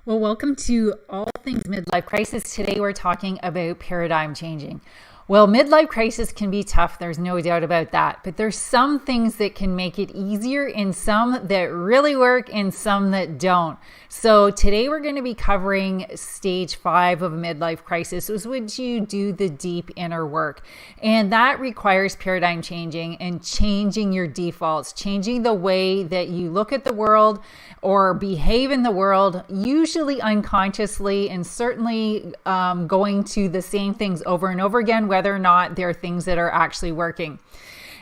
Well, welcome to All Things Midlife Crisis. Today we're talking about paradigm changing. Well, midlife crisis can be tough, there's no doubt about that, but there's some things that can make it easier and some that really work and some that don't. So today we're going to be covering stage 5 of a midlife crisis, which you do the deep inner work. And that requires paradigm changing and changing your defaults, changing the way that you look at the world or behave in the world, usually unconsciously, and certainly going to the same things over and over again, whether or not they're things that are actually working.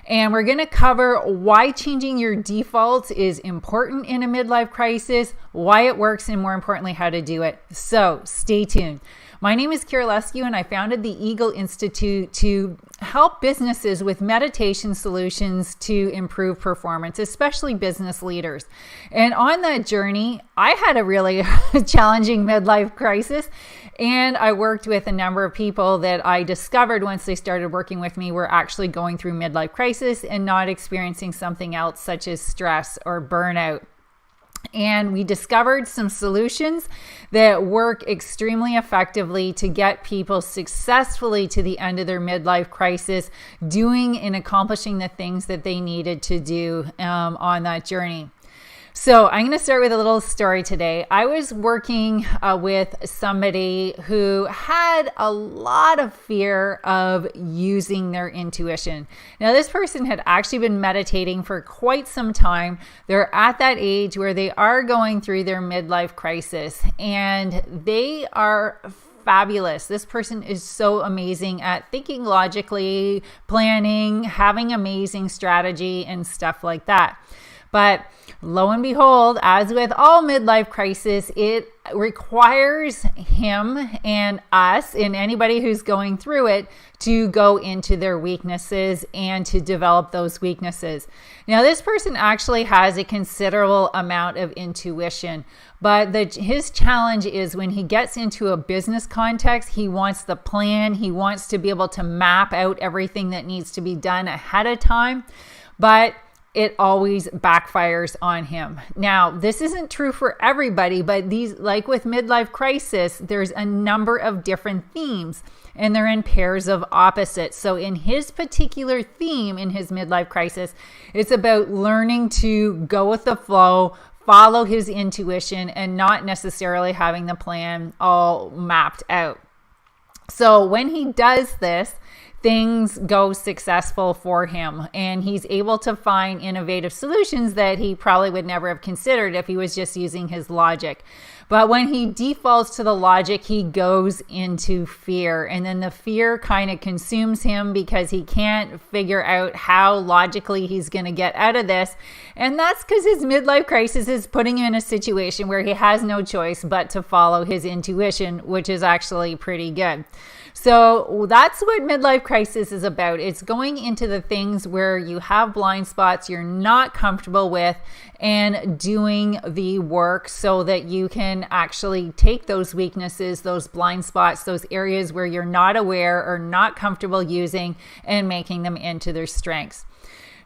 And we're going to cover why changing your defaults is important in a midlife crisis, why it works, and more importantly, how to do it. So stay tuned. My name is Kira Lescu, and I founded the Eagle Institute to help businesses with meditation solutions to improve performance, especially business leaders. And on that journey, I had a really challenging midlife crisis, and I worked with a number of people that I discovered once they started working with me were actually going through midlife crisis and not experiencing something else such as stress or burnout. And we discovered some solutions that work extremely effectively to get people successfully to the end of their midlife crisis, doing and accomplishing the things that they needed to do on that journey. So I'm going to start with a little story today. I was working with somebody who had a lot of fear of using their intuition. Now, this person had actually been meditating for quite some time. They're at that age where they are going through their midlife crisis, and they are fabulous. This person is so amazing at thinking logically, planning, having amazing strategy and stuff like that. But lo and behold, as with all midlife crisis, it requires him and us and anybody who's going through it to go into their weaknesses and to develop those weaknesses. Now, this person actually has a considerable amount of intuition, but his challenge is when he gets into a business context, he wants the plan, he wants to be able to map out everything that needs to be done ahead of time, but it always backfires on him. Now, this isn't true for everybody, but like with midlife crisis, there's a number of different themes and they're in pairs of opposites. So in his particular theme in his midlife crisis, it's about learning to go with the flow, follow his intuition, and not necessarily having the plan all mapped out. So when he does this, things go successful for him, and he's able to find innovative solutions that he probably would never have considered if he was just using his logic. But when he defaults to the logic, he goes into fear, and then the fear kind of consumes him because he can't figure out how logically he's going to get out of this. And that's because his midlife crisis is putting him in a situation where he has no choice but to follow his intuition, which is actually pretty good. So that's what midlife crisis is about. It's going into the things where you have blind spots you're not comfortable with and doing the work so that you can actually take those weaknesses, those blind spots, those areas where you're not aware or not comfortable using, and making them into their strengths.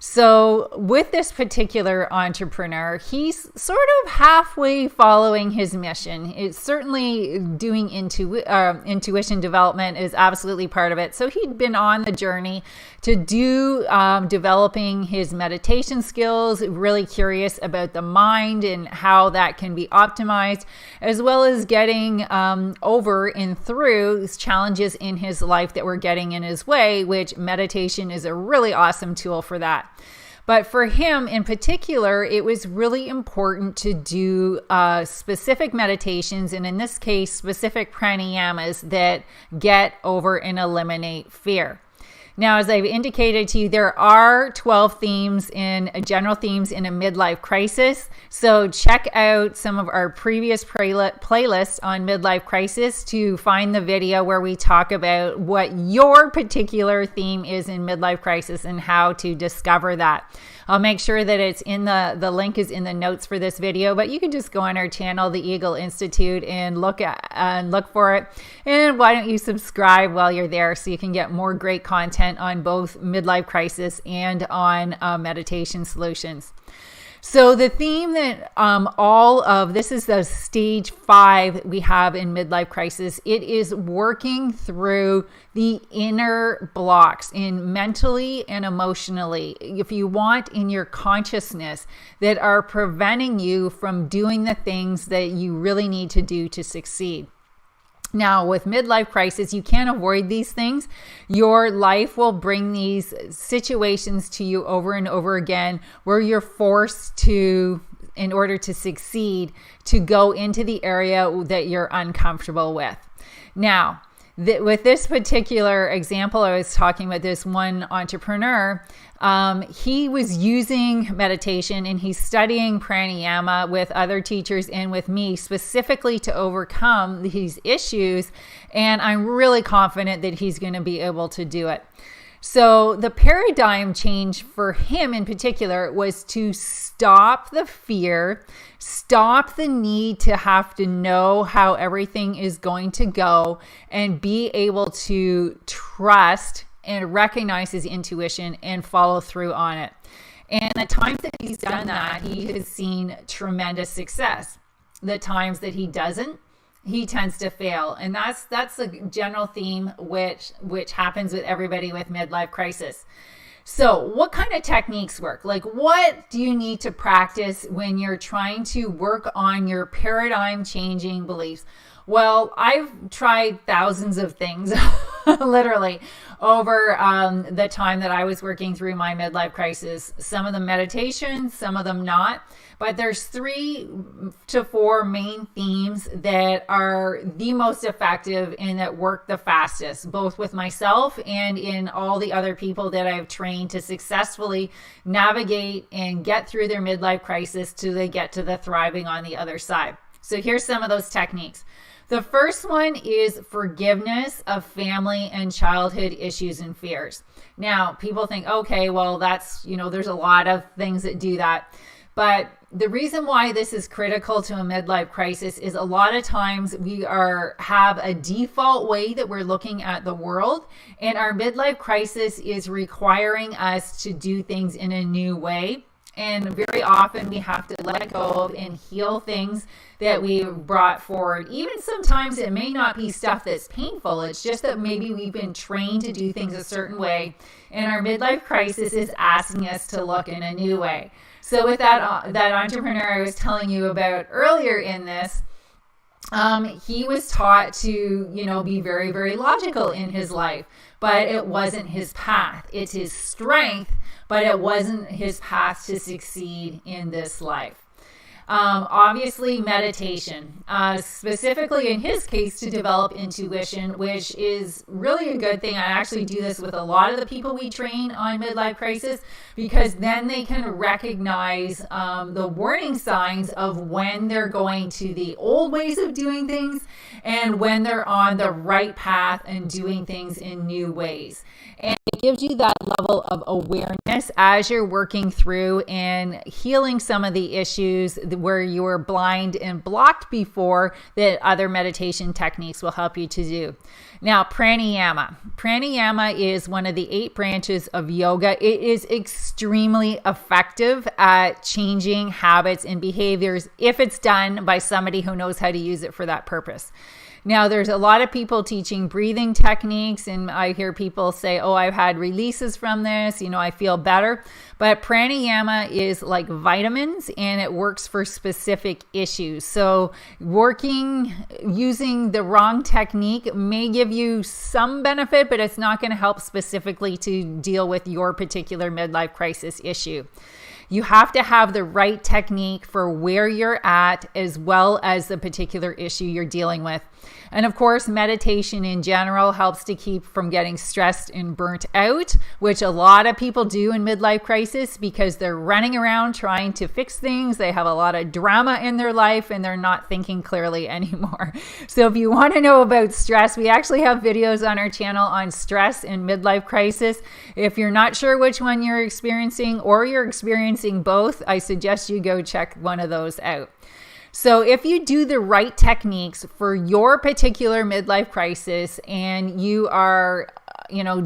So with this particular entrepreneur, he's sort of halfway following his mission. It's certainly doing intuition development is absolutely part of it. So he'd been on the journey to do developing his meditation skills, really curious about the mind and how that can be optimized, as well as getting over and through challenges in his life that were getting in his way, which meditation is a really awesome tool for that. But for him in particular, it was really important to do specific meditations, and in this case, specific pranayamas that get over and eliminate fear. Now, as I've indicated to you, there are 12 general themes in a midlife crisis. So check out some of our previous playlists on midlife crisis to find the video where we talk about what your particular theme is in midlife crisis and how to discover that. I'll make sure that it's in the link is in the notes for this video, but you can just go on our channel, the Eagle Institute, and look for it. And why don't you subscribe while you're there so you can get more great content on both midlife crisis and on meditation solutions. So the theme that this is the stage 5 we have in midlife crisis. It is working through the inner blocks in mentally and emotionally, if you want, in your consciousness, that are preventing you from doing the things that you really need to do to succeed. Now, with midlife crisis, you can't avoid these things. Your life will bring these situations to you over and over again where you're forced to, in order to succeed, to go into the area that you're uncomfortable with. Now, with this particular example, I was talking about this one entrepreneur. He was using meditation and he's studying pranayama with other teachers and with me specifically to overcome these issues. And I'm really confident that he's going to be able to do it. So the paradigm change for him in particular was to stop the fear, stop the need to have to know how everything is going to go, and be able to trust and recognize his intuition and follow through on it. And the times that he's done that, he has seen tremendous success. The times that he doesn't, he tends to fail. And that's a general theme which happens with everybody with midlife crisis. So what kind of techniques work? Like, what do you need to practice when you're trying to work on your paradigm changing beliefs? Well, I've tried thousands of things literally over the time that I was working through my midlife crisis. Some of them meditation, some of them not. But there's 3 to 4 main themes that are the most effective and that work the fastest, both with myself and in all the other people that I've trained to successfully navigate and get through their midlife crisis till they get to the thriving on the other side. So here's some of those techniques. The first one is forgiveness of family and childhood issues and fears. Now, people think, okay, well, that's, there's a lot of things that do that. But the reason why this is critical to a midlife crisis is a lot of times we have a default way that we're looking at the world, and our midlife crisis is requiring us to do things in a new way. And very often we have to let go of and heal things that we've brought forward. Even sometimes it may not be stuff that's painful. It's just that maybe we've been trained to do things a certain way, and our midlife crisis is asking us to look in a new way. So with that entrepreneur I was telling you about earlier in this, he was taught to, be very, very logical in his life, but it wasn't his path. It's his strength, but it wasn't his path to succeed in this life. Obviously meditation, specifically in his case to develop intuition, which is really a good thing. I actually do this with a lot of the people we train on midlife crisis, because then they can recognize the warning signs of when they're going to the old ways of doing things and when they're on the right path and doing things in new ways. And it gives you that level of awareness as you're working through and healing some of the issues where you were blind and blocked before that other meditation techniques will help you to do. Now, pranayama. Pranayama is one of the 8 branches of yoga. It is extremely effective at changing habits and behaviors if it's done by somebody who knows how to use it for that purpose. Now, there's a lot of people teaching breathing techniques, and I hear people say, oh, I've had releases from this, I feel better. But pranayama is like vitamins, and it works for specific issues. So using the wrong technique may give you some benefit, but it's not going to help specifically to deal with your particular midlife crisis issue. You have to have the right technique for where you're at as well as the particular issue you're dealing with. And of course, meditation in general helps to keep from getting stressed and burnt out, which a lot of people do in midlife crisis because they're running around trying to fix things. They have a lot of drama in their life and they're not thinking clearly anymore. So if you want to know about stress, we actually have videos on our channel on stress and midlife crisis. If you're not sure which one you're experiencing or you're experiencing both, I suggest you go check one of those out. So if you do the right techniques for your particular midlife crisis and you are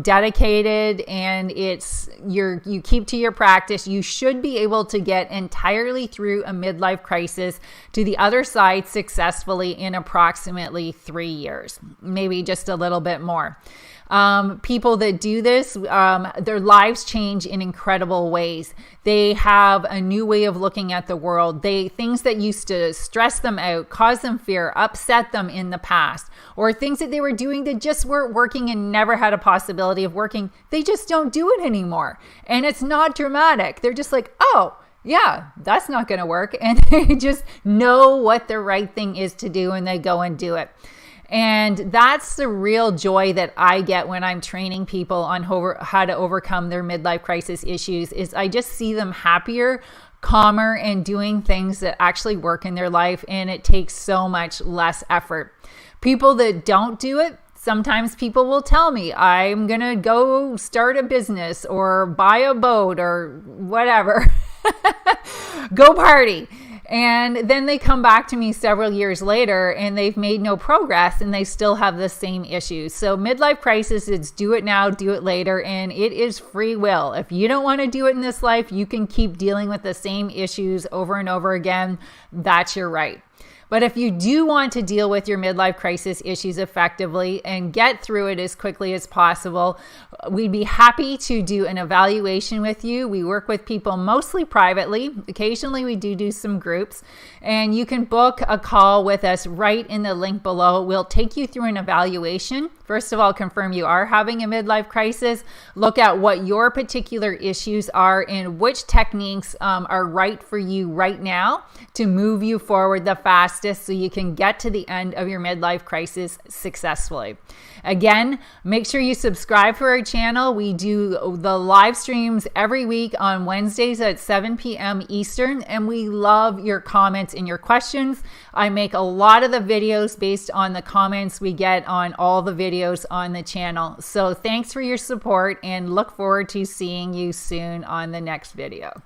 dedicated and you keep to your practice, you should be able to get entirely through a midlife crisis to the other side successfully in approximately 3 years, maybe just a little bit more. People that do this, their lives change in incredible ways. They have a new way of looking at the world. Things that used to stress them out, cause them fear, upset them in the past, or things that they were doing that just weren't working and never had a possibility of working, they just don't do it anymore. And it's not dramatic. They're just like, oh, yeah, that's not going to work. And they just know what the right thing is to do and they go and do it. And that's the real joy that I get when I'm training people on how to overcome their midlife crisis issues, is I just see them happier, calmer, and doing things that actually work in their life. And it takes so much less effort. People that don't do it, sometimes people will tell me, I'm going to go start a business or buy a boat or whatever, go party. And then they come back to me several years later and they've made no progress and they still have the same issues. So midlife crisis, it's do it now, do it later, and it is free will. If you don't want to do it in this life, you can keep dealing with the same issues over and over again. That's your right. But if you do want to deal with your midlife crisis issues effectively and get through it as quickly as possible, we'd be happy to do an evaluation with you. We work with people mostly privately. Occasionally we do some groups, and you can book a call with us right in the link below. We'll take you through an evaluation. First of all, confirm you are having a midlife crisis. Look at what your particular issues are and which techniques are right for you right now to move you forward the fastest so you can get to the end of your midlife crisis successfully. Again, make sure you subscribe for our channel. We do the live streams every week on Wednesdays at 7 p.m. Eastern, and we love your comments and your questions. I make a lot of the videos based on the comments we get on all the videos on the channel. So thanks for your support and look forward to seeing you soon on the next video.